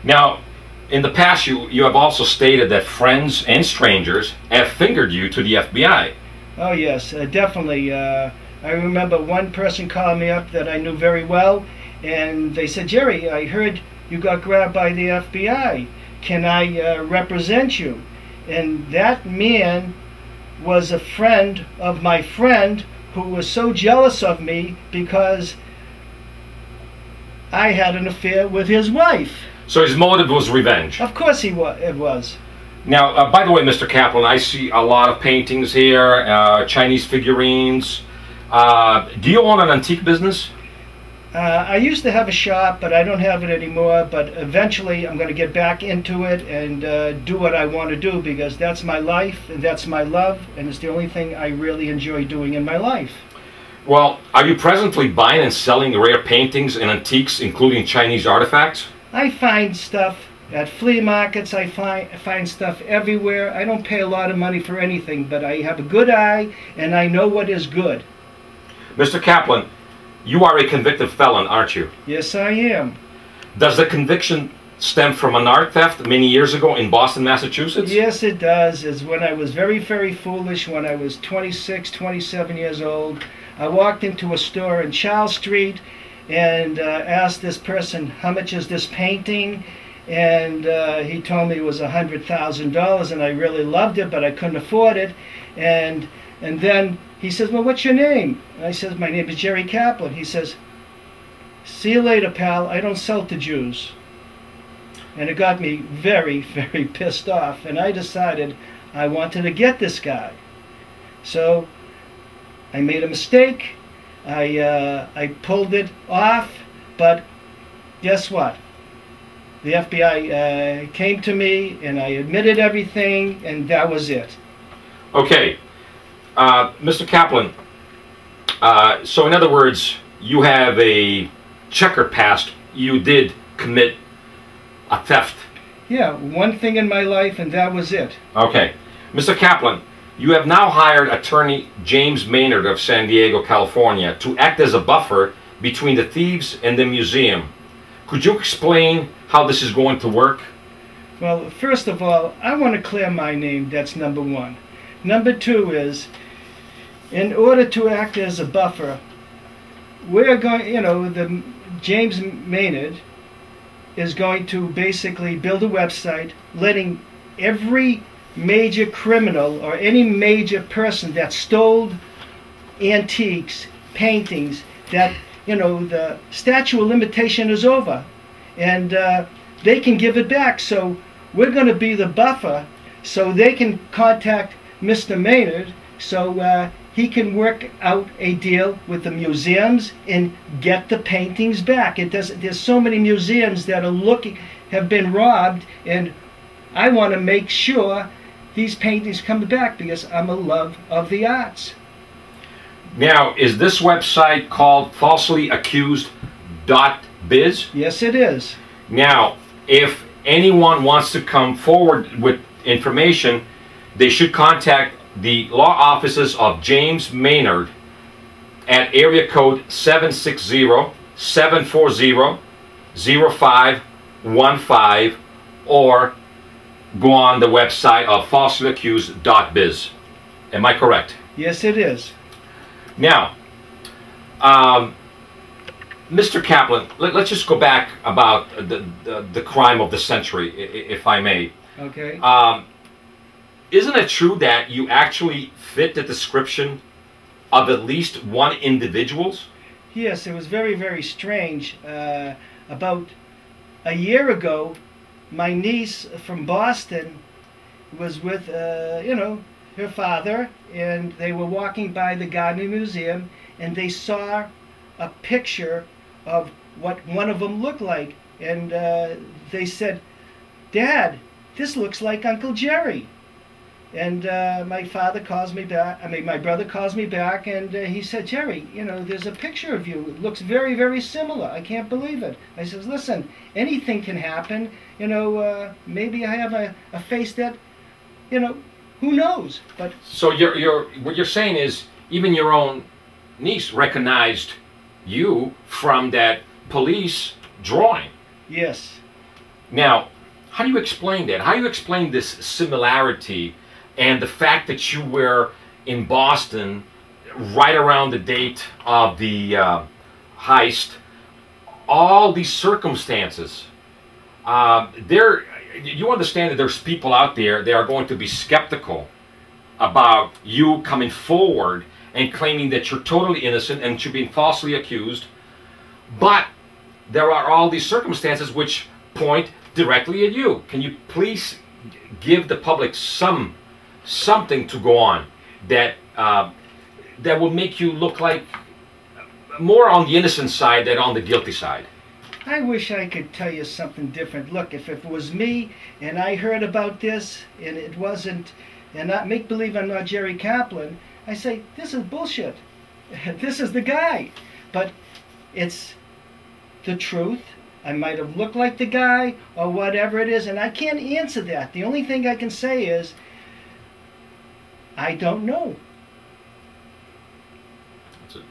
Now, in the past, you have also stated that friends and strangers have fingered you to the FBI. Oh yes, definitely. I remember one person calling me up that I knew very well, and they said, "Jerry, I heard you got grabbed by the FBI. Can I represent you?" And that man was a friend of my friend who was so jealous of me because I had an affair with his wife. So his motive was revenge. Of course it was. Now, by the way, Mr. Kaplan, I see a lot of paintings here, Chinese figurines. Do you own an antique business? I used to have a shop, but I don't have it anymore. But eventually I'm going to get back into it and do what I want to do, because that's my life and that's my love, and it's the only thing I really enjoy doing in my life. Well, are you presently buying and selling rare paintings and antiques, including Chinese artifacts? I find stuff at flea markets. I find stuff everywhere. I don't pay a lot of money for anything, but I have a good eye and I know what is good. Mr. Kaplan, you are a convicted felon, aren't you? Yes, I am. Does the conviction stem from an art theft many years ago in Boston, Massachusetts? Yes, it does. It's when I was very, very foolish, when I was 26, 27 years old. I walked into a store in Charles Street and asked this person, "How much is this painting?" And he told me it was $100,000, and I really loved it, but I couldn't afford it. And then he says, "Well, what's your name?" And I says, "My name is Jerry Kaplan." He says, "See you later, pal. I don't sell to Jews." And it got me very, very pissed off, and I decided I wanted to get this guy. So I made a mistake. I pulled it off, but guess what? The FBI came to me, and I admitted everything, and that was it. Okay, Mr. Kaplan, so in other words, you have a checkered past. You did commit a theft. Yeah, one thing in my life, and that was it. Okay. Mr. Kaplan, you have now hired attorney James Maynard of San Diego, California, to act as a buffer between the thieves and the museum. Could you explain how this is going to work? Well, first of all, I want to clear my name. That's number one. Number two is, in order to act as a buffer, we're going, the James Maynard is going to basically build a website letting every major criminal or any major person that stole antiques, paintings, that, the statute of limitation is over, and they can give it back. So we're going to be the buffer, so they can contact Mr. Maynard, so he can work out a deal with the museums and get the paintings back. There's so many museums that have been robbed, and I want to make sure these paintings come back, because I'm a love of the arts. Now, is this website called falselyaccused.biz? Yes, it is. Now, if anyone wants to come forward with information, they should contact the law offices of James Maynard at area code 760-740-0515, or go on the website of falselyaccused.biz. Am I correct? Yes, it is. Now, Mr. Kaplan, let's just go back about the crime of the century, if I may. Okay. Isn't it true that you actually fit the description of at least one individuals? Yes, it was very, very strange. About a year ago, my niece from Boston was with, her father, and they were walking by the Garden Museum, and they saw a picture of what one of them looked like, and they said, "Dad, this looks like Uncle Jerry." And my father calls me back, my brother calls me back, and he said, "Jerry, there's a picture of you. It looks very, very similar. I can't believe it." I says, "Listen, anything can happen. Maybe I have a face that, who knows?" But so what you're saying is even your own niece recognized you from that police drawing. yes. Now, how do you explain that? How do you explain this similarity and the fact that you were in Boston right around the date of the heist? All these circumstances. There, you understand that there's people out there that are going to be skeptical about you coming forward and claiming that you're totally innocent and you're being falsely accused. But there are all these circumstances which point directly at you. Can you please give the public something to go on that that will make you look like more on the innocent side than on the guilty side? I wish I could tell you something different. Look, if it was me and I heard about this and it wasn't, and not make believe I'm not Jerry Kaplan, I say, this is bullshit. This is the guy. But it's the truth. I might have looked like the guy or whatever it is, and I can't answer that. The only thing I can say is, I don't know. That's it.